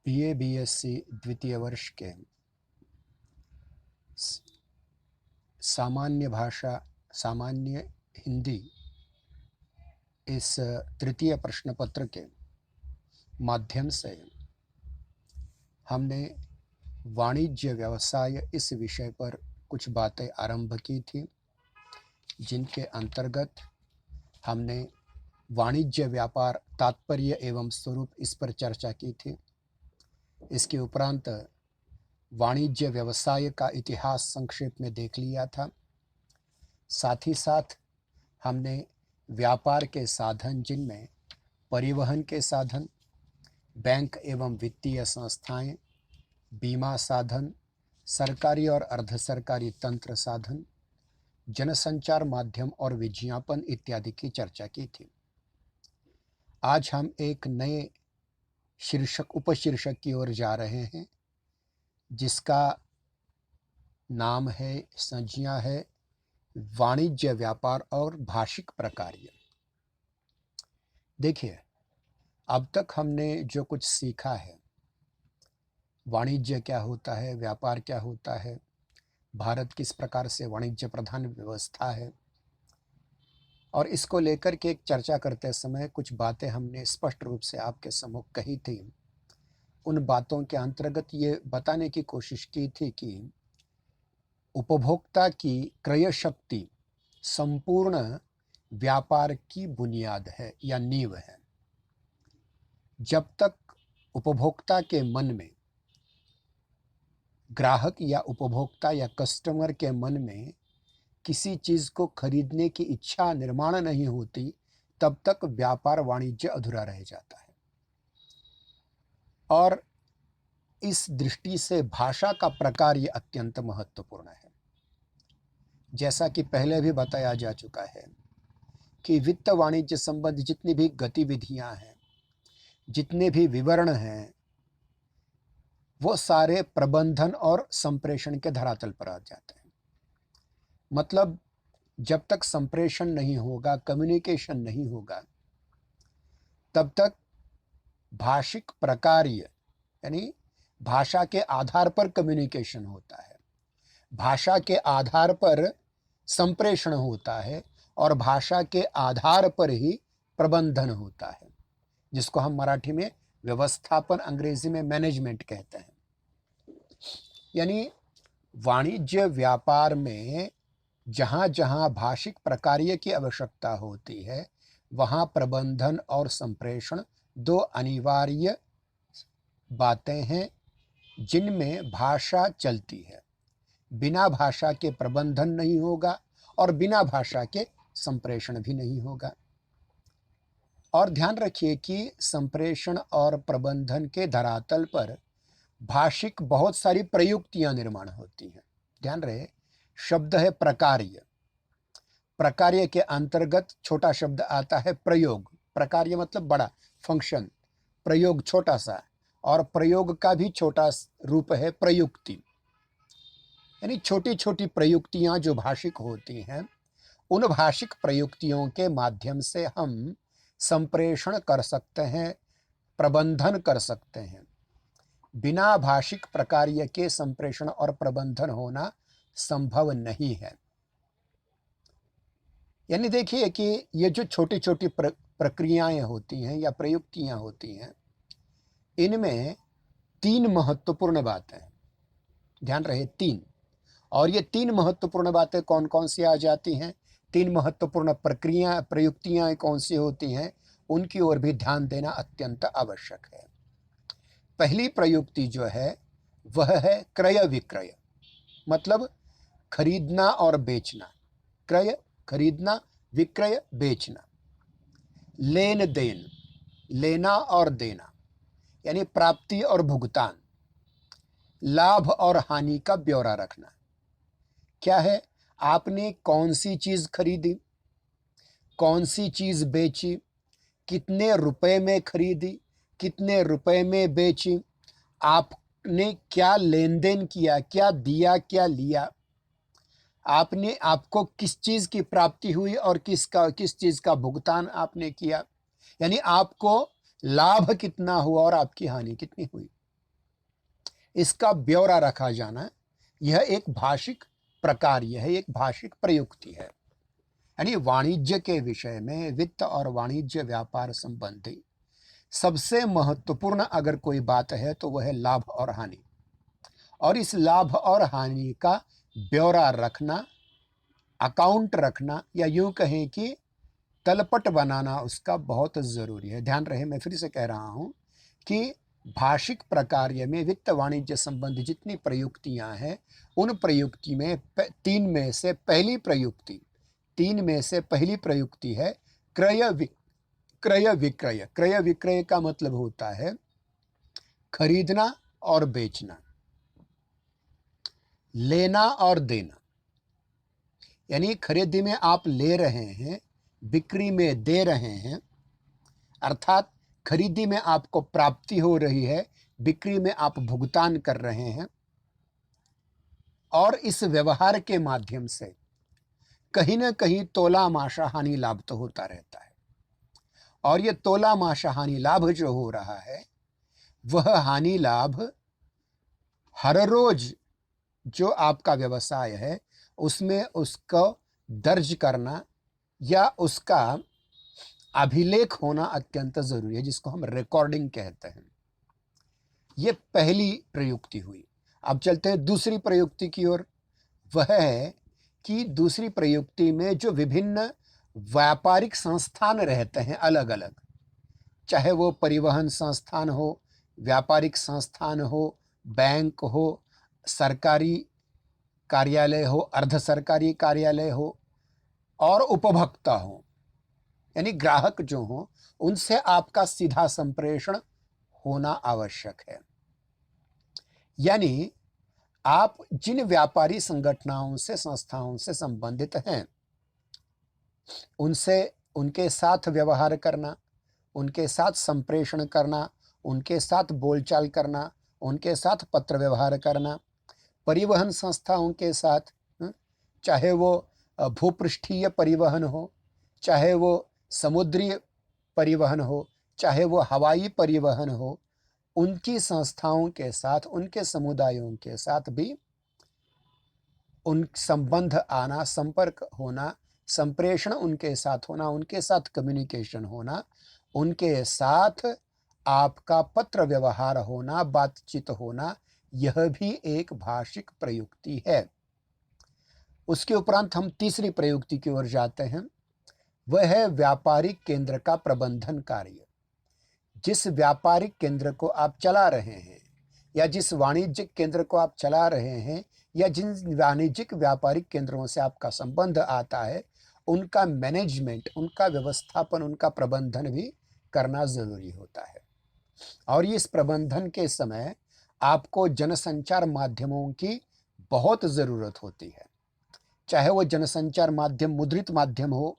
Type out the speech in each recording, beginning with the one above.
BA BSc द्वितीय वर्ष के सामान्य भाषा सामान्य हिंदी इस तृतीय प्रश्न पत्र के माध्यम से हमने वाणिज्य व्यवसाय इस विषय पर कुछ बातें आरंभ की थी, जिनके अंतर्गत हमने वाणिज्य व्यापार तात्पर्य एवं स्वरूप इस पर चर्चा की थी। इसके उपरांत वाणिज्य व्यवसाय का इतिहास संक्षेप में देख लिया था। साथ ही साथ हमने व्यापार के साधन, जिनमें परिवहन के साधन, बैंक एवं वित्तीय संस्थाएं, बीमा साधन, सरकारी और अर्ध सरकारी तंत्र साधन, जनसंचार माध्यम और विज्ञापन इत्यादि की चर्चा की थी। आज हम एक नए उपशीर्षक की ओर जा रहे हैं, जिसका नाम है, संज्ञा है, वाणिज्य व्यापार और भाषिक प्रकार्य। देखिए, अब तक हमने जो कुछ सीखा है, वाणिज्य क्या होता है, व्यापार क्या होता है, भारत किस प्रकार से वाणिज्य प्रधान व्यवस्था है, और इसको लेकर के एक चर्चा करते समय कुछ बातें हमने स्पष्ट रूप से आपके सम्मुख कही थी। उन बातों के अंतर्गत ये बताने की कोशिश की थी कि उपभोक्ता की क्रय शक्ति संपूर्ण व्यापार की बुनियाद है या नींव है। जब तक उपभोक्ता के मन में, ग्राहक या उपभोक्ता या कस्टमर के मन में किसी चीज को खरीदने की इच्छा निर्माण नहीं होती, तब तक व्यापार वाणिज्य अधूरा रह जाता है। और इस दृष्टि से भाषा का प्रकार ये अत्यंत महत्वपूर्ण है। जैसा कि पहले भी बताया जा चुका है कि वित्त वाणिज्य संबंधी जितनी भी गतिविधियां हैं, जितने भी विवरण हैं, वो सारे प्रबंधन और संप्रेषण के धरातल पर आ जाते हैं। मतलब जब तक संप्रेषण नहीं होगा, कम्युनिकेशन नहीं होगा, तब तक भाषिक प्रकार्य यानी भाषा के आधार पर कम्युनिकेशन होता है, भाषा के आधार पर संप्रेषण होता है, और भाषा के आधार पर ही प्रबंधन होता है, जिसको हम मराठी में व्यवस्थापन, अंग्रेजी में मैनेजमेंट कहते हैं। यानी वाणिज्य व्यापार में जहां जहां भाषिक प्रकार्य की आवश्यकता होती है, वहां प्रबंधन और संप्रेषण दो अनिवार्य बातें हैं, जिनमें भाषा चलती है। बिना भाषा के प्रबंधन नहीं होगा और बिना भाषा के संप्रेषण भी नहीं होगा। और ध्यान रखिए कि संप्रेषण और प्रबंधन के धरातल पर भाषिक बहुत सारी प्रयुक्तियां निर्माण होती हैं। ध्यान रहे, शब्द है प्रकार्य। प्रकार्य के अंतर्गत छोटा शब्द आता है प्रयोग। प्रकार्य मतलब बड़ा, फंक्शन। प्रयोग छोटा सा, और प्रयोग का भी छोटा रूप है प्रयुक्ति। यानी छोटी छोटी प्रयुक्तियां जो भाषिक होती हैं, उन भाषिक प्रयुक्तियों के माध्यम से हम संप्रेषण कर सकते हैं, प्रबंधन कर सकते हैं। बिना भाषिक प्रकार्य के संप्रेषण और प्रबंधन होना संभव नहीं है। यानी देखिए कि ये जो छोटी छोटी प्रक्रियाएं होती हैं या प्रयुक्तियां होती हैं, इनमें तीन महत्वपूर्ण बातें हैं। ध्यान रहे, तीन। और ये तीन महत्वपूर्ण बातें कौन कौन सी आ जाती हैं, तीन महत्वपूर्ण प्रयुक्तियां कौन सी होती हैं, उनकी ओर भी ध्यान देना अत्यंत आवश्यक है। पहली प्रयुक्ति जो है वह है क्रय विक्रय, मतलब खरीदना और बेचना। क्रय खरीदना, विक्रय बेचना। लेन देन, लेना और देना, यानी प्राप्ति और भुगतान। लाभ और हानि का ब्यौरा रखना। क्या है, आपने कौन सी चीज खरीदी, कौन सी चीज बेची, कितने रुपए में खरीदी, कितने रुपए में बेची, आपने क्या लेन देन किया, क्या दिया क्या लिया, आपको किस चीज की प्राप्ति हुई और किस चीज का भुगतान आपने किया। यानी आपको लाभ कितना हुआ और आपकी हानि कितनी हुई। इसका ब्यौरा रखा जाना, यह एक भाषिक प्रकार्य है, एक भाषिक प्रयुक्ति है। यानी वाणिज्य के विषय में वित्त और वाणिज्य व्यापार संबंधी सबसे महत्वपूर्ण अगर कोई बात है तो वह है लाभ और हानि, और इस लाभ और हानि का ब्यौरा रखना, अकाउंट रखना, या यूं कहें कि तलपट बनाना उसका बहुत ज़रूरी है। ध्यान रहे, मैं फिर से कह रहा हूं कि भाषिक प्रकार्य में वित्त वाणिज्य संबंधी जितनी प्रयुक्तियां हैं, उन प्रयुक्ति में तीन में से पहली प्रयुक्ति है क्रय विक्रय। क्रय विक्रय का मतलब होता है खरीदना और बेचना, लेना और देना। यानी खरीदी में आप ले रहे हैं, बिक्री में दे रहे हैं, अर्थात खरीदी में आपको प्राप्ति हो रही है, बिक्री में आप भुगतान कर रहे हैं, और इस व्यवहार के माध्यम से कहीं ना कहीं तोला माशा हानि लाभ तो होता रहता है। और ये तोला माशा हानि लाभ जो हो रहा है, वह हानि लाभ हर रोज जो आपका व्यवसाय है उसमें उसको दर्ज करना या उसका अभिलेख होना अत्यंत जरूरी है, जिसको हम रिकॉर्डिंग कहते हैं। ये पहली प्रयुक्ति हुई। अब चलते हैं दूसरी प्रयुक्ति की ओर। वह है कि दूसरी प्रयुक्ति में जो विभिन्न व्यापारिक संस्थान रहते हैं अलग अलग, चाहे वो परिवहन संस्थान हो, व्यापारिक संस्थान हो, बैंक हो, सरकारी कार्यालय हो, अर्ध सरकारी कार्यालय हो, और उपभोक्ता हो, यानी ग्राहक जो हो, उनसे आपका सीधा संप्रेषण होना आवश्यक है। यानी आप जिन व्यापारी संगठनों से, संस्थाओं से संबंधित हैं, उनसे, उनके साथ व्यवहार करना, उनके साथ संप्रेषण करना, उनके साथ बोलचाल करना, उनके साथ पत्र व्यवहार करना, परिवहन संस्थाओं के साथ, चाहे वो भूपृष्ठीय परिवहन हो, चाहे वो समुद्री परिवहन हो, चाहे वो हवाई परिवहन हो, उनकी संस्थाओं के साथ, उनके समुदायों के साथ भी उन संबंध आना, संपर्क होना, संप्रेषण उनके साथ होना, उनके साथ कम्युनिकेशन होना, उनके साथ आपका पत्र व्यवहार होना, बातचीत होना, यह भी एक भाषिक प्रयुक्ति है। उसके उपरांत हम तीसरी प्रयुक्ति की ओर जाते हैं। वह है व्यापारिक केंद्र का प्रबंधन कार्य। जिस व्यापारिक केंद्र को आप चला रहे हैं, या जिस वाणिज्यिक केंद्र को आप चला रहे हैं, या जिन वाणिज्यिक व्यापारिक केंद्रों से आपका संबंध आता है, उनका मैनेजमेंट, उनका व्यवस्थापन, उनका प्रबंधन भी करना जरूरी होता है। और इस प्रबंधन के समय आपको जनसंचार माध्यमों की बहुत ज़रूरत होती है। चाहे वो जनसंचार माध्यम मुद्रित माध्यम हो,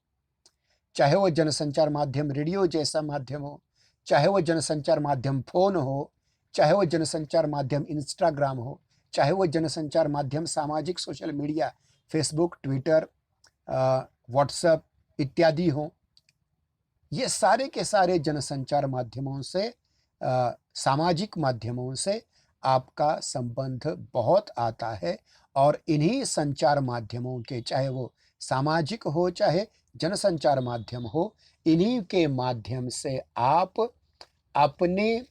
चाहे वो जनसंचार माध्यम रेडियो जैसा माध्यम हो, चाहे वो जनसंचार माध्यम फोन हो, चाहे वो जनसंचार माध्यम इंस्टाग्राम हो, चाहे वो जनसंचार माध्यम सामाजिक social media, Facebook, Twitter, WhatsApp इत्यादि हो। ये सारे के सारे जनसंचार माध्यमों से, सामाजिक माध्यमों से आपका संबंध बहुत आता है। और इन्हीं संचार माध्यमों के, चाहे वो सामाजिक हो चाहे जनसंचार माध्यम हो, इन्हीं के माध्यम से आप अपने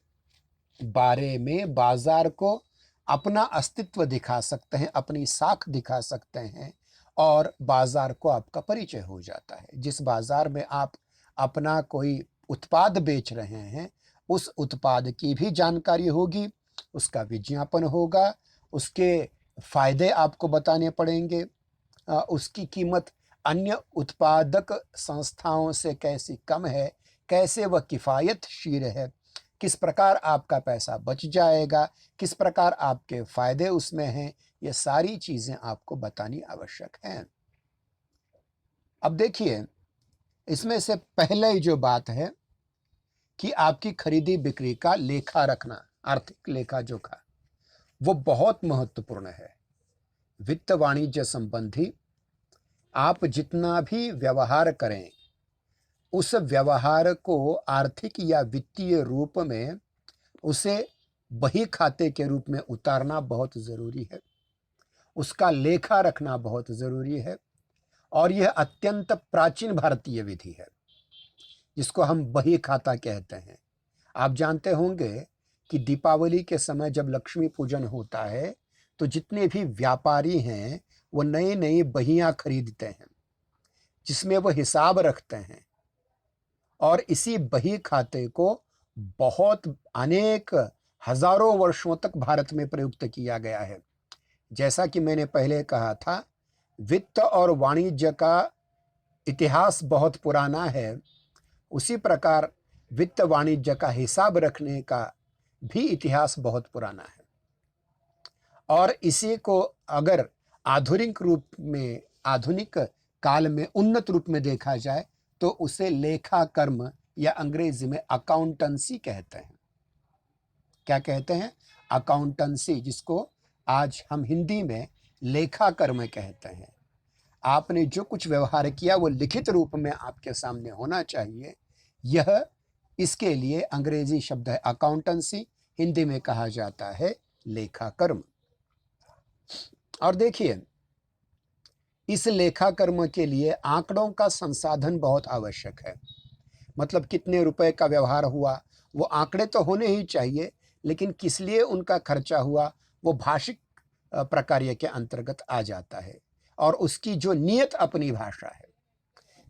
बारे में बाजार को अपना अस्तित्व दिखा सकते हैं, अपनी साख दिखा सकते हैं, और बाजार को आपका परिचय हो जाता है। जिस बाजार में आप अपना कोई उत्पाद बेच रहे हैं, उस उत्पाद की भी जानकारी होगी, उसका विज्ञापन होगा, उसके फायदे आपको बताने पड़ेंगे, उसकी कीमत अन्य उत्पादक संस्थाओं से कैसी कम है, कैसे वह किफ़ायतशील है, किस प्रकार आपका पैसा बच जाएगा, किस प्रकार आपके फायदे उसमें हैं, ये सारी चीज़ें आपको बतानी आवश्यक हैं। अब देखिए, इसमें से पहले ही जो बात है कि आपकी खरीदी बिक्री का लेखा रखना, आर्थिक लेखा जोखा, वो बहुत महत्वपूर्ण है। वित्त वाणिज्य संबंधी आप जितना भी व्यवहार करें, उस व्यवहार को आर्थिक या वित्तीय रूप में उसे बही खाते के रूप में उतारना बहुत ज़रूरी है, उसका लेखा रखना बहुत ज़रूरी है। और यह अत्यंत प्राचीन भारतीय विधि है जिसको हम बही खाता कहते हैं। आप जानते होंगे कि दीपावली के समय जब लक्ष्मी पूजन होता है तो जितने भी व्यापारी हैं वो नई नई बहियां खरीदते हैं जिसमें वो हिसाब रखते हैं, और इसी बही खाते को बहुत अनेक हजारों वर्षों तक भारत में प्रयुक्त किया गया है। जैसा कि मैंने पहले कहा था, वित्त और वाणिज्य का इतिहास बहुत पुराना है, उसी प्रकार वित्त वाणिज्य का हिसाब रखने का भी इतिहास बहुत पुराना है। और इसी को अगर आधुनिक रूप में, आधुनिक काल में उन्नत रूप में देखा जाए तो उसे लेखा कर्म या अंग्रेजी में अकाउंटेंसी कहते हैं। क्या कहते हैं? अकाउंटेंसी, जिसको आज हम हिंदी में लेखा कर्म कहते हैं। आपने जो कुछ व्यवहार किया वो लिखित रूप में आपके सामने होना चाहिए। यह इसके लिए अंग्रेजी शब्द है अकाउंटेंसी, हिंदी में कहा जाता है लेखा कर्म। और देखिए, इस लेखा कर्म के लिए आंकड़ों का संसाधन बहुत आवश्यक है। मतलब कितने रुपए का व्यवहार हुआ, वो आंकड़े तो होने ही चाहिए, लेकिन किस लिए उनका खर्चा हुआ वो भाषिक प्रकार्य के अंतर्गत आ जाता है, और उसकी जो नियत अपनी भाषा है।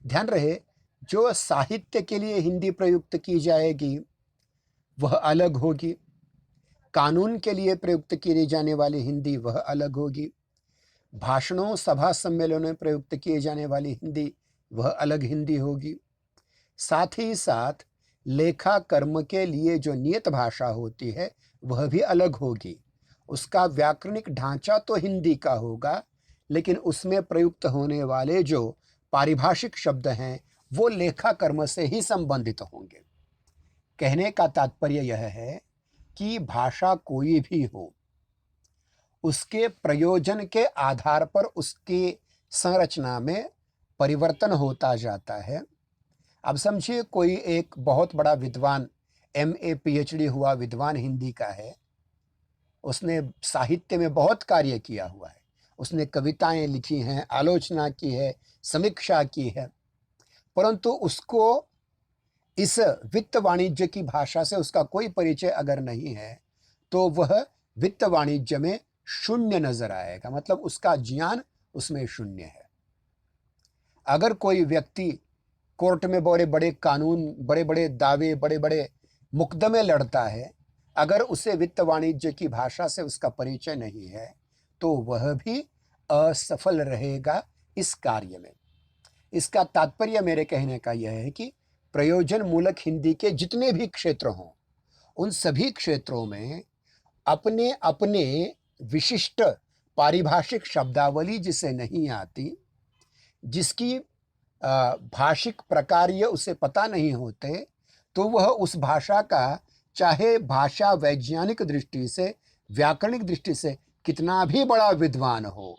ध्यान रहे, जो साहित्य के लिए हिंदी प्रयुक्त की जाएगी वह अलग होगी, कानून के लिए प्रयुक्त की जाने वाली हिंदी वह अलग होगी, भाषणों सभा सम्मेलनों में प्रयुक्त किए जाने वाली हिंदी वह अलग हिंदी होगी। साथ ही साथ लेखा कर्म के लिए जो नियत भाषा होती है वह भी अलग होगी। उसका व्याकरणिक ढांचा तो हिंदी का होगा, लेकिन उसमें प्रयुक्त होने वाले जो पारिभाषिक शब्द हैं वो लेखा कर्म से ही संबंधित होंगे। कहने का तात्पर्य यह है कि भाषा कोई भी हो, उसके प्रयोजन के आधार पर उसकी संरचना में परिवर्तन होता जाता है। अब समझिए, कोई एक बहुत बड़ा विद्वान, एमए पीएचडी हुआ विद्वान हिंदी का है, उसने साहित्य में बहुत कार्य किया हुआ है, उसने कविताएं लिखी हैं, आलोचना की है, समीक्षा की है, परंतु उसको इस वित्त वाणिज्य की भाषा से उसका कोई परिचय अगर नहीं है तो वह वित्त वाणिज्य में शून्य नजर आएगा, मतलब उसका ज्ञान उसमें शून्य है। अगर कोई व्यक्ति कोर्ट में बड़े बड़े कानून, बड़े बड़े दावे, बड़े बड़े मुकदमे लड़ता है, अगर उसे वित्त वाणिज्य की भाषा से उसका परिचय नहीं है तो वह भी असफल रहेगा इस कार्य में। इसका तात्पर्य मेरे कहने का यह है कि प्रयोजन मूलक हिंदी के जितने भी क्षेत्र हों, उन सभी क्षेत्रों में अपने अपने विशिष्ट पारिभाषिक शब्दावली जिसे नहीं आती, जिसकी भाषिक प्रकार्य उसे पता नहीं होते, तो वह उस भाषा का चाहे भाषा वैज्ञानिक दृष्टि से, व्याकरणिक दृष्टि से कितना भी बड़ा विद्वान हो,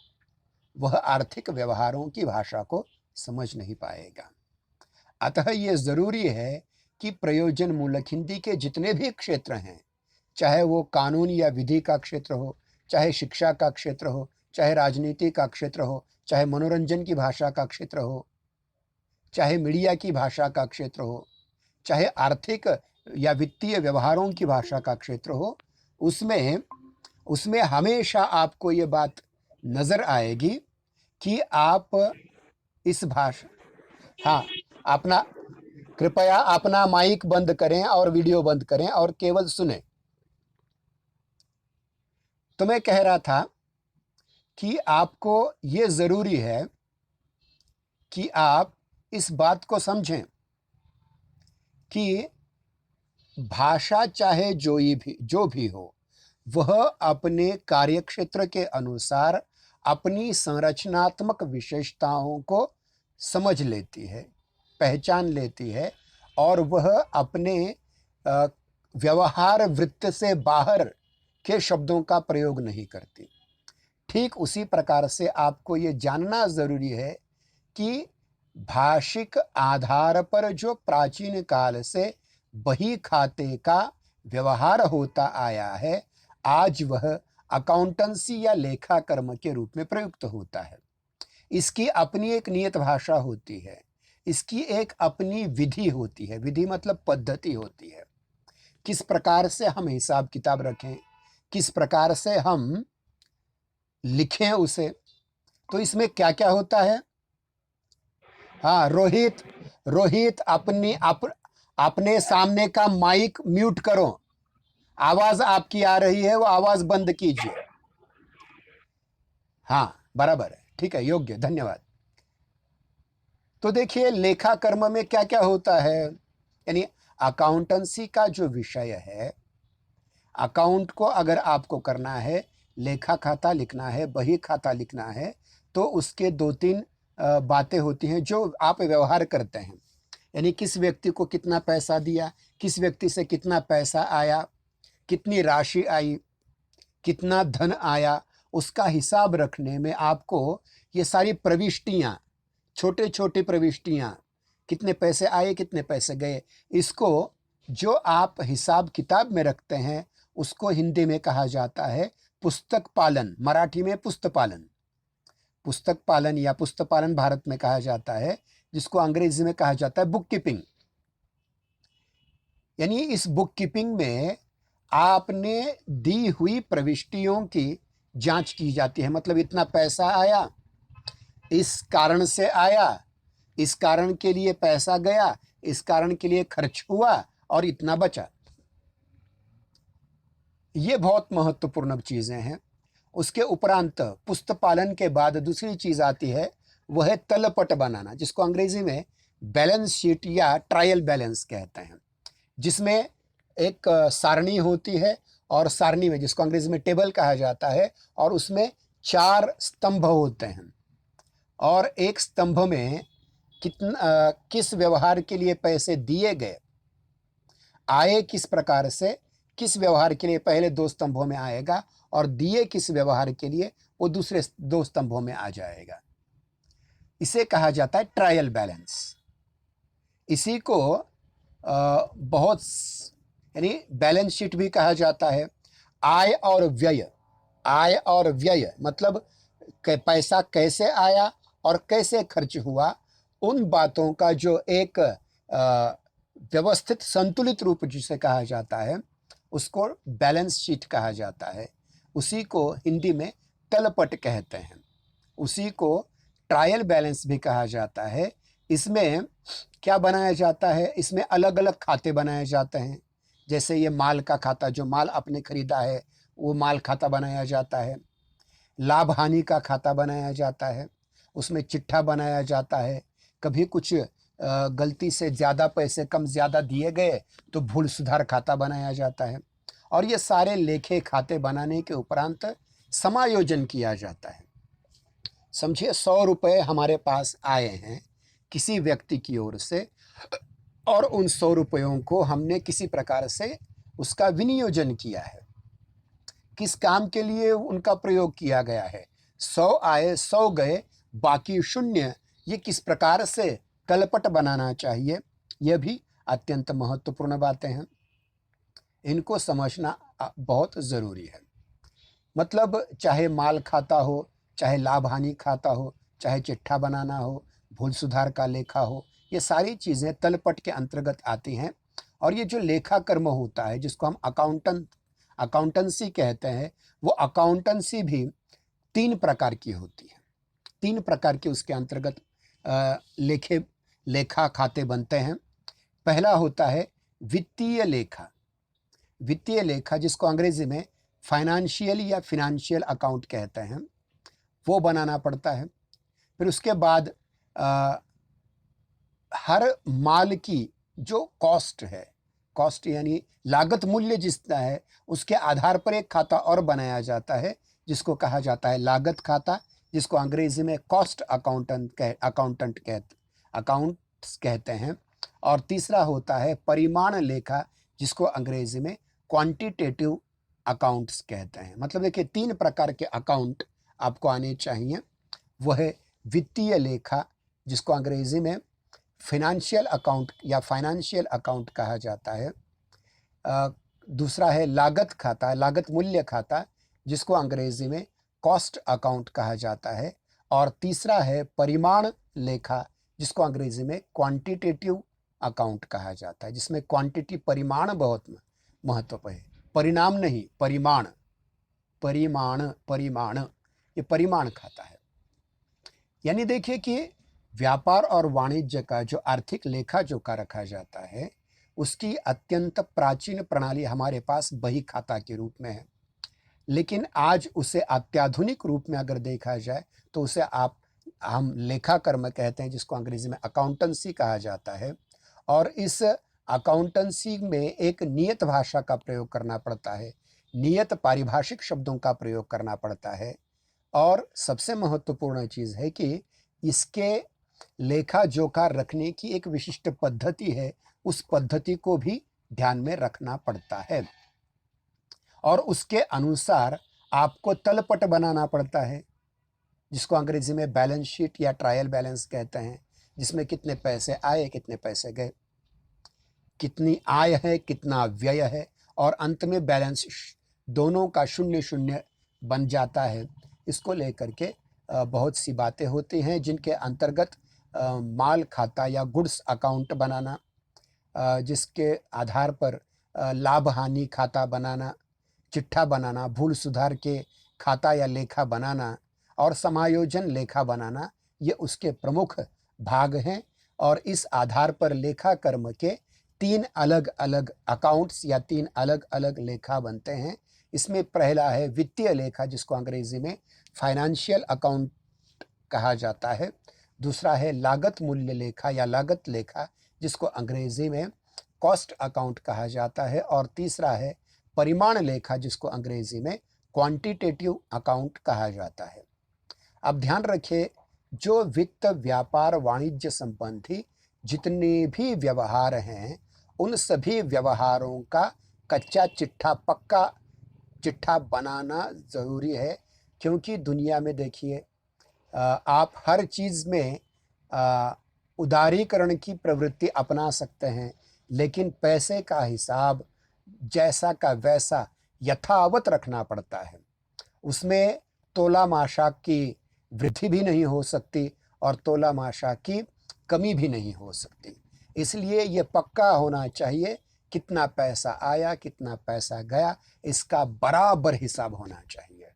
वह आर्थिक व्यवहारों की भाषा को समझ नहीं पाएगा। अतः ये जरूरी है कि प्रयोजन मूलक हिंदी के जितने भी क्षेत्र हैं, चाहे वो कानून या विधि का क्षेत्र हो, चाहे शिक्षा का क्षेत्र हो, चाहे राजनीति का क्षेत्र हो, चाहे मनोरंजन की भाषा का क्षेत्र हो, चाहे मीडिया की भाषा का क्षेत्र हो, चाहे आर्थिक या वित्तीय व्यवहारों की भाषा का क्षेत्र हो, उसमें उसमें हमेशा आपको ये बात नजर आएगी कि आप इस भाषा, हाँ, अपना, कृपया अपना माइक बंद करें और वीडियो बंद करें और केवल सुने। तो मैं कह रहा था कि आपको ये जरूरी है कि आप इस बात को समझें कि भाषा चाहे जो भी हो, वह अपने कार्यक्षेत्र के अनुसार अपनी संरचनात्मक विशेषताओं को समझ लेती है, पहचान लेती है, और वह अपने व्यवहार वृत्त से बाहर के शब्दों का प्रयोग नहीं करती। ठीक उसी प्रकार से आपको ये जानना जरूरी है कि भाषिक आधार पर जो प्राचीन काल से बही खाते का व्यवहार होता आया है, आज वह अकाउंटेंसी या लेखा कर्म के रूप में प्रयुक्त होता है। इसकी अपनी एक नियत भाषा होती है, इसकी एक अपनी विधि होती है, विधि मतलब पद्धति होती है, किस प्रकार से हम हिसाब किताब रखें, किस प्रकार से हम लिखें उसे। तो इसमें क्या क्या होता है? हाँ, रोहित, रोहित अपने सामने का माइक म्यूट करो, आवाज आपकी आ रही है, वो आवाज बंद कीजिए। हाँ, बराबर है, ठीक है, योग्य, धन्यवाद। तो देखिए लेखा कर्म में क्या क्या होता है, यानी अकाउंटेंसी का जो विषय है, अकाउंट को अगर आपको करना है, लेखा खाता लिखना है, बही खाता लिखना है, तो उसके दो तीन बातें होती हैं जो आप व्यवहार करते हैं, यानी किस व्यक्ति को कितना पैसा दिया, किस व्यक्ति से कितना पैसा आया, कितनी राशि आई, कितना धन आया, उसका हिसाब रखने में आपको ये सारी प्रविष्टियाँ, छोटे छोटे प्रविष्टियाँ, कितने पैसे आए कितने पैसे गए, इसको जो आप हिसाब किताब में रखते हैं उसको हिंदी में कहा जाता है पुस्तक पालन, मराठी में पुस्तक पालन। पुस्तक पालन या पुस्तक पालन भारत में कहा जाता है, जिसको अंग्रेजी में कहा जाता है बुक कीपिंग। यानी इस बुक कीपिंग में आपने दी हुई प्रविष्टियों की जांच की जाती है, मतलब इतना पैसा आया, इस कारण से आया, इस कारण के लिए पैसा गया, इस कारण के लिए खर्च हुआ और इतना बचा। ये बहुत महत्वपूर्ण चीजें हैं। उसके उपरांत पुस्तक पालन के बाद दूसरी चीज आती है, वह है तलपट बनाना, जिसको अंग्रेजी में बैलेंस शीट या ट्रायल बैलेंस कहते हैं, जिसमें एक सारणी होती है और सारणी में, जिसको अंग्रेजी में टेबल कहा जाता है, और उसमें 4 स्तंभ होते हैं और एक स्तंभ में किस व्यवहार के लिए पैसे दिए गए, आए किस प्रकार से, किस व्यवहार के लिए पहले 2 स्तंभों में आएगा और दिए किस व्यवहार के लिए वो दूसरे 2 स्तंभों में आ जाएगा। इसे कहा जाता है ट्रायल बैलेंस। इसी को बहुत यानी बैलेंस शीट भी कहा जाता है। आय और व्यय, आय और व्यय मतलब पैसा कैसे आया और कैसे खर्च हुआ, उन बातों का जो एक व्यवस्थित संतुलित रूप जिसे कहा जाता है, उसको बैलेंस शीट कहा जाता है। उसी को हिंदी में तलपट कहते हैं, उसी को ट्रायल बैलेंस भी कहा जाता है। इसमें क्या बनाया जाता है, इसमें अलग अलग खाते बनाए जाते हैं, जैसे ये माल का खाता, जो माल आपने खरीदा है वो माल खाता बनाया जाता है, लाभ हानि का खाता बनाया जाता है, उसमें चिट्ठा बनाया जाता है, कभी कुछ गलती से ज़्यादा पैसे कम ज़्यादा दिए गए तो भूल सुधार खाता बनाया जाता है, और ये सारे लेखे खाते बनाने के उपरांत समायोजन किया जाता है। समझिए 100 रुपये हमारे पास आए हैं किसी व्यक्ति की ओर से, और उन 100 रुपयों को हमने किसी प्रकार से उसका विनियोजन किया है, किस काम के लिए उनका प्रयोग किया गया है, 100 आए 100 गए बाकी शून्य, ये किस प्रकार से तलपट बनाना चाहिए, यह भी अत्यंत महत्वपूर्ण बातें हैं। इनको समझना बहुत ज़रूरी है। मतलब चाहे माल खाता हो, चाहे लाभ हानि खाता हो, चाहे चिट्ठा बनाना हो, भूल सुधार का लेखा हो, ये सारी चीज़ें तलपट के अंतर्गत आती हैं। और ये जो लेखा कर्म होता है, जिसको हम अकाउंटेंसी कहते हैं, वो अकाउंटेंसी भी 3 प्रकार की होती है। 3 प्रकार के उसके अंतर्गत लेखा खाते बनते हैं। पहला होता है वित्तीय लेखा। वित्तीय लेखा, जिसको अंग्रेजी में फाइनेंशियल या फिनेंशियल अकाउंट कहते हैं, वो बनाना पड़ता है। फिर उसके बाद हर माल की जो कॉस्ट है, कॉस्ट यानी लागत मूल्य जितना है, उसके आधार पर एक खाता और बनाया जाता है, जिसको कहा जाता है लागत खाता, जिसको अंग्रेजी में कॉस्ट अकाउंट्स कहते हैं। और तीसरा होता है परिमाण लेखा, जिसको अंग्रेजी में क्वांटिटेटिव अकाउंट्स कहते हैं। मतलब देखिए 3 प्रकार के अकाउंट आपको आने चाहिए। वह है वित्तीय लेखा, जिसको अंग्रेजी में फाइनेंशियल अकाउंट या फाइनेंशियल अकाउंट कहा जाता है। दूसरा है लागत खाता, लागत मूल्य खाता, जिसको अंग्रेजी में कॉस्ट अकाउंट कहा जाता है। और तीसरा है परिमाण लेखा, जिसको अंग्रेजी में क्वांटिटेटिव अकाउंट कहा जाता है, जिसमें क्वांटिटी परिमाण बहुत महत्व है, परिणाम नहीं, परिमाण, परिमाण, परिमाण, ये परिमाण खाता है। यानी देखिए कि व्यापार और वाणिज्य का जो आर्थिक लेखा जोखा रखा जाता है, उसकी अत्यंत प्राचीन प्रणाली हमारे पास बही खाता के रूप में है। लेकिन आज उसे अत्याधुनिक रूप में अगर देखा जाए तो उसे हम लेखा कर्म कहते हैं, जिसको अंग्रेजी में अकाउंटेंसी कहा जाता है। और इस अकाउंटेंसी में एक नियत भाषा का प्रयोग करना पड़ता है, नियत पारिभाषिक शब्दों का प्रयोग करना पड़ता है। और सबसे महत्वपूर्ण चीज़ है कि इसके लेखा जोखा रखने की एक विशिष्ट पद्धति है, उस पद्धति को भी ध्यान में रखना पड़ता है। और उसके अनुसार आपको तलपट बनाना पड़ता है, जिसको अंग्रेजी में बैलेंस शीट या ट्रायल बैलेंस कहते हैं, जिसमें कितने पैसे आए, कितने पैसे गए, कितनी आय है, कितना व्यय है, और अंत में बैलेंस दोनों का शून्य शून्य बन जाता है। इसको लेकर के बहुत सी बातें होती हैं, जिनके अंतर्गत माल खाता या गुड्स अकाउंट बनाना, जिसके आधार पर लाभ हानि खाता बनाना, चिट्ठा बनाना, भूल सुधार के खाता या लेखा बनाना, और समायोजन लेखा बनाना, ये उसके प्रमुख भाग हैं। और इस आधार पर लेखा कर्म के 3 अलग अलग अकाउंट्स या 3 अलग अलग लेखा बनते हैं। इसमें पहला है वित्तीय लेखा, जिसको अंग्रेजी में फाइनेंशियल अकाउंट कहा जाता है। दूसरा है लागत मूल्य लेखा या लागत लेखा, जिसको अंग्रेजी में कॉस्ट अकाउंट कहा जाता है। और तीसरा है परिमाण लेखा, जिसको अंग्रेजी में क्वांटिटेटिव अकाउंट कहा जाता है। अब ध्यान रखें, जो वित्त, व्यापार, वाणिज्य संबंधी जितने भी व्यवहार हैं, उन सभी व्यवहारों का कच्चा चिट्ठा, पक्का चिट्ठा बनाना ज़रूरी है। क्योंकि दुनिया में देखिए, आप हर चीज़ में उदारीकरण की प्रवृत्ति अपना सकते हैं, लेकिन पैसे का हिसाब जैसा का वैसा यथावत रखना पड़ता है। उसमें तोला माशा की वृद्धि भी नहीं हो सकती और तोला माशा की कमी भी नहीं हो सकती। इसलिए ये पक्का होना चाहिए, कितना पैसा आया, कितना पैसा गया, इसका बराबर हिसाब होना चाहिए।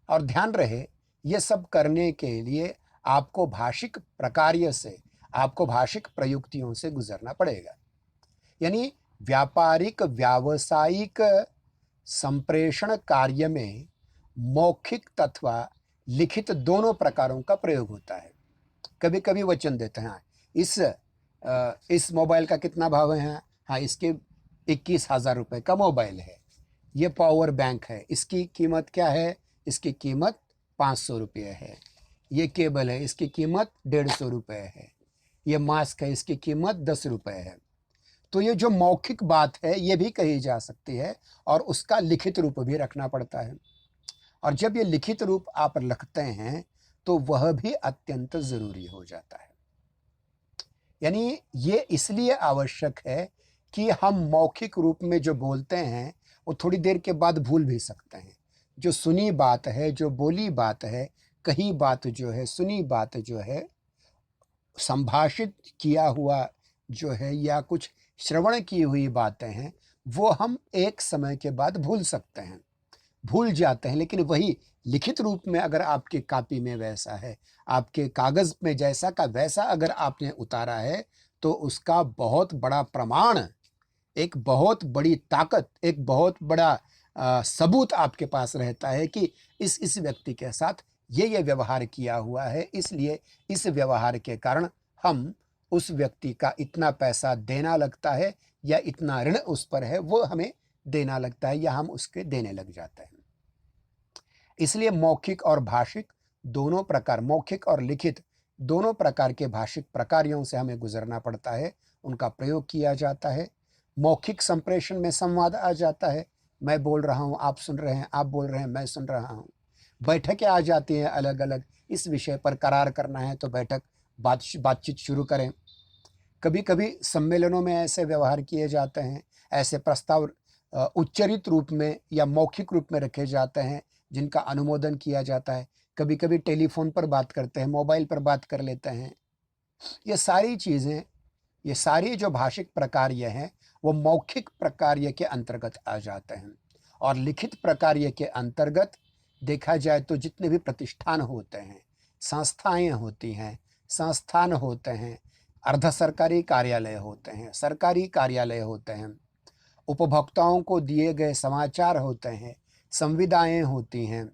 और ध्यान रहे, ये सब करने के लिए आपको भाषिक प्रकार्य से, आपको भाषिक प्रयुक्तियों से गुजरना पड़ेगा। यानी व्यापारिक व्यावसायिक संप्रेषण कार्य में मौखिक तथा लिखित दोनों प्रकारों का प्रयोग होता है। कभी कभी वचन देते हैं, इस मोबाइल का कितना भाव है, हाँ इसके 21,000 रुपये का मोबाइल है। ये पावर बैंक है, इसकी कीमत क्या है, इसकी कीमत 500 रुपये है। ये केबल है, इसकी कीमत 150 रुपये है। ये मास्क है, इसकी कीमत 10 रुपये है। तो ये जो मौखिक बात है, ये भी कही जा सकती है और उसका लिखित रूप भी रखना पड़ता है। और जब ये लिखित रूप आप रखते हैं तो वह भी अत्यंत ज़रूरी हो जाता है। यानी ये इसलिए आवश्यक है कि हम मौखिक रूप में जो बोलते हैं वो थोड़ी देर के बाद भूल भी सकते हैं। जो सुनी बात है, जो बोली बात है, कही बात जो है, सुनी बात जो है, संभाषित किया हुआ जो है, या कुछ श्रवण की हुई बातें हैं, वो हम एक समय के बाद भूल सकते हैं, भूल जाते हैं। लेकिन वही लिखित रूप में अगर आपकी कॉपी में वैसा है, आपके कागज़ में जैसा का वैसा अगर आपने उतारा है, तो उसका बहुत बड़ा प्रमाण, एक बहुत बड़ी ताकत, एक बहुत बड़ा सबूत आपके पास रहता है कि इस व्यक्ति के साथ ये व्यवहार किया हुआ है, इसलिए इस व्यवहार के कारण हम उस व्यक्ति का इतना पैसा देना लगता है, या इतना ऋण उस पर है वो हमें देना लगता है, या हम उसके देने लग जाते हैं। इसलिए मौखिक और भाषिक दोनों प्रकार, मौखिक और लिखित दोनों प्रकार के भाषिक प्रकारों से हमें गुजरना पड़ता है, उनका प्रयोग किया जाता है। मौखिक संप्रेषण में संवाद आ जाता है, मैं बोल रहा हूँ, आप सुन रहे हैं, आप बोल रहे हैं, मैं सुन रहा हूँ। बैठकें आ जाती हैं अलग अलग, इस विषय पर करार करना है तो बैठक, बातचीत शुरू करें। कभी कभी सम्मेलनों में ऐसे व्यवहार किए जाते हैं, ऐसे प्रस्ताव उच्चरित रूप में या मौखिक रूप में रखे जाते हैं, जिनका अनुमोदन किया जाता है। कभी कभी टेलीफोन पर बात करते हैं, मोबाइल पर बात कर लेते हैं। ये सारी चीज़ें, ये सारी जो भाषिक प्रकार्य हैं वो मौखिक प्रकार्य के अंतर्गत आ जाते हैं। और लिखित प्रकार्य के अंतर्गत देखा जाए तो जितने भी प्रतिष्ठान होते हैं, संस्थाएं होती हैं, संस्थान होते हैं, अर्ध सरकारी कार्यालय होते हैं, सरकारी कार्यालय होते हैं, उपभोक्ताओं को दिए गए समाचार होते हैं, संविदाएं होती हैं,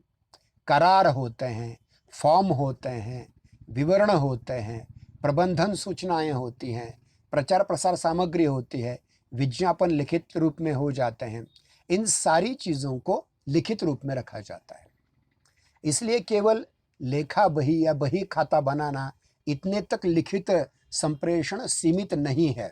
करार होते हैं, फॉर्म होते हैं, विवरण होते हैं, प्रबंधन सूचनाएं होती हैं, प्रचार प्रसार सामग्री होती है, विज्ञापन लिखित रूप में हो जाते हैं। इन सारी चीज़ों को लिखित रूप में रखा जाता है। इसलिए केवल लेखा बही या बही खाता बनाना इतने तक लिखित संप्रेषण सीमित नहीं है,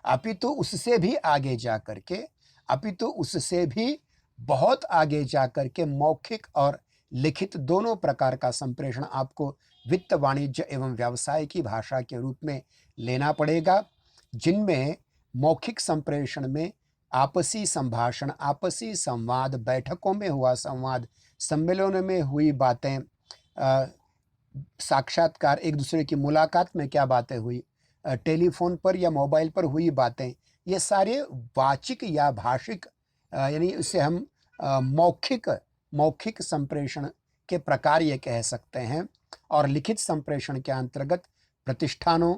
अपितु उससे भी आगे जा करके, अपितु उससे भी बहुत आगे जा करके मौखिक और लिखित दोनों प्रकार का संप्रेषण आपको वित्त, वाणिज्य एवं व्यवसाय की भाषा के रूप में लेना पड़ेगा, जिनमें मौखिक संप्रेषण में आपसी संभाषण, आपसी संवाद, बैठकों में हुआ संवाद, सम्मेलनों में हुई बातें, साक्षात्कार, एक दूसरे की मुलाकात में क्या बातें हुई, टेलीफोन पर या मोबाइल पर हुई बातें, ये सारे वाचिक या भाषिक यानी इसे हम मौखिक संप्रेषण के प्रकार ये कह सकते हैं। और लिखित संप्रेषण के अंतर्गत प्रतिष्ठानों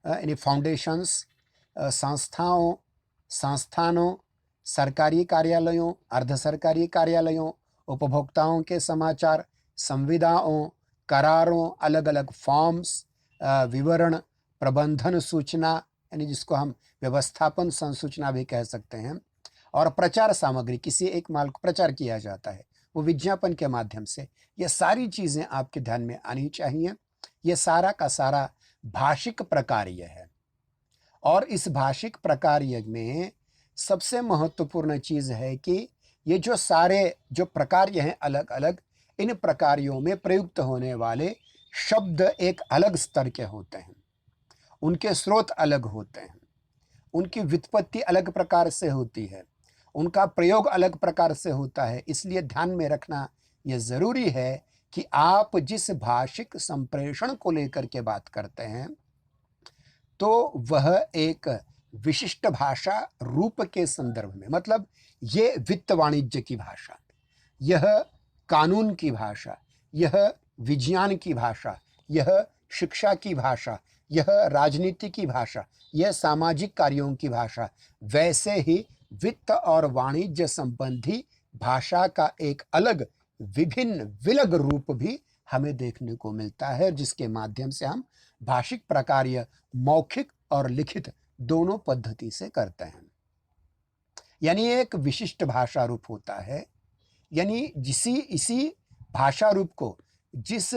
यानी फाउंडेशंस, संस्थानों, सरकारी कार्यालयों, अर्ध सरकारी कार्यालयों, उपभोक्ताओं के समाचार, संविदाओं, करारों, अलग अलग फॉर्म्स, विवरण, प्रबंधन सूचना यानी जिसको हम व्यवस्थापन संसूचना भी कह सकते हैं, और प्रचार सामग्री, किसी एक माल को प्रचार किया जाता है वो विज्ञापन के माध्यम से। ये सारी चीज़ें आपके ध्यान में आनी चाहिए। ये सारा का सारा भाषिक प्रकार्य है। और इस भाषिक प्रकार्य में सबसे महत्वपूर्ण चीज़ है कि ये जो सारे जो प्रकार्य हैं अलग अलग, इन प्रकार्यों में प्रयुक्त होने वाले शब्द एक अलग स्तर के होते हैं, उनके स्रोत अलग होते हैं, उनकी व्युत्पत्ति अलग प्रकार से होती है, उनका प्रयोग अलग प्रकार से होता है। इसलिए ध्यान में रखना यह ज़रूरी है कि आप जिस भाषिक संप्रेषण को लेकर के बात करते हैं तो वह एक विशिष्ट भाषा रूप के संदर्भ में, मतलब ये वित्त वाणिज्य की भाषा, यह कानून की भाषा, यह विज्ञान की भाषा, यह शिक्षा की भाषा, यह राजनीति की भाषा, यह सामाजिक कार्यों की भाषा, वैसे ही वित्त और वाणिज्य संबंधी भाषा का एक अलग विभिन्न विलग रूप भी हमें देखने को मिलता है, जिसके माध्यम से हम भाषिक प्रकार्य मौखिक और लिखित दोनों पद्धति से करते हैं। यानी एक विशिष्ट भाषा रूप होता है, यानी इसी भाषा रूप को जिस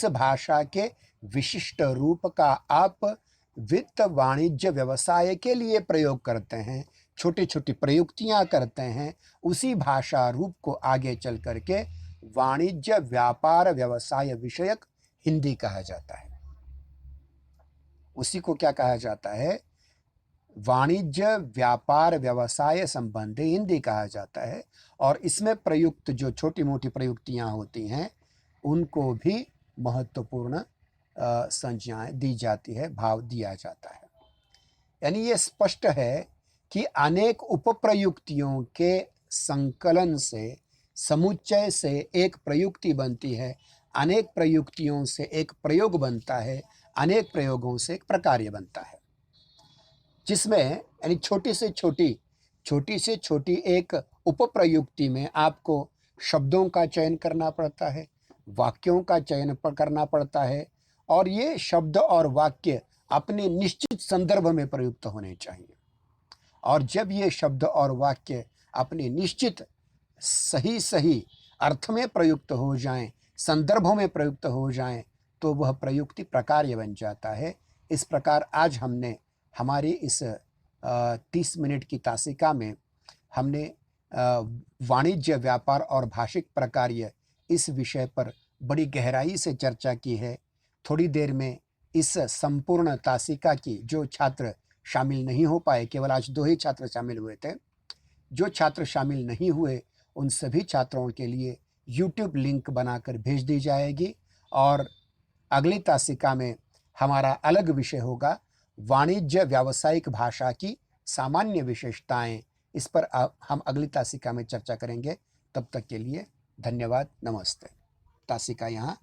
भाषा के विशिष्ट रूप का आप वित्त, वाणिज्य, व्यवसाय के लिए प्रयोग करते हैं, छोटी छोटी प्रयुक्तियां करते हैं, उसी भाषा रूप को आगे चल करके वाणिज्य, व्यापार, व्यवसाय विषयक हिंदी कहा जाता है। उसी को क्या कहा जाता है? वाणिज्य, व्यापार, व्यवसाय संबंधी हिंदी कहा जाता है। और इसमें प्रयुक्त जो छोटी मोटी प्रयुक्तियां होती हैं उनको भी महत्वपूर्ण संज्ञाएं दी जाती है, भाव दिया जाता है। यानी ये स्पष्ट है कि अनेक उपप्रयुक्तियों के संकलन से, समुच्चय से एक प्रयुक्ति बनती है, अनेक प्रयुक्तियों से एक प्रयोग बनता है, अनेक प्रयोगों से एक प्रकार्य बनता है, जिसमें यानी छोटी से छोटी एक उपप्रयुक्ति में आपको शब्दों का चयन करना पड़ता है, वाक्यों का चयन करना पड़ता है, और ये शब्द और वाक्य अपने निश्चित संदर्भ में प्रयुक्त होने चाहिए। और जब ये शब्द और वाक्य अपने निश्चित सही अर्थ में प्रयुक्त हो जाएं, संदर्भों में प्रयुक्त हो जाएं, तो वह प्रयुक्ति प्रकार्य बन जाता है। इस प्रकार आज हमने हमारी इस 30 मिनट की तासिका में हमने वाणिज्य, व्यापार और भाषिक प्रकार्य इस विषय पर बड़ी गहराई से चर्चा की है। थोड़ी देर में इस संपूर्ण तासिका की जो छात्र शामिल नहीं हो पाए, केवल आज 2 ही छात्र शामिल हुए थे। जो छात्र शामिल नहीं हुए उन सभी छात्रों के लिए यूट्यूब लिंक बनाकर भेज दी जाएगी और अगली तासिका में हमारा अलग विषय होगा वाणिज्य व्यावसायिक भाषा की सामान्य विशेषताएं। इस पर हम अगली तासिका में चर्चा करेंगे। तब तक के लिए धन्यवाद, नमस्ते। तासिका यहाँ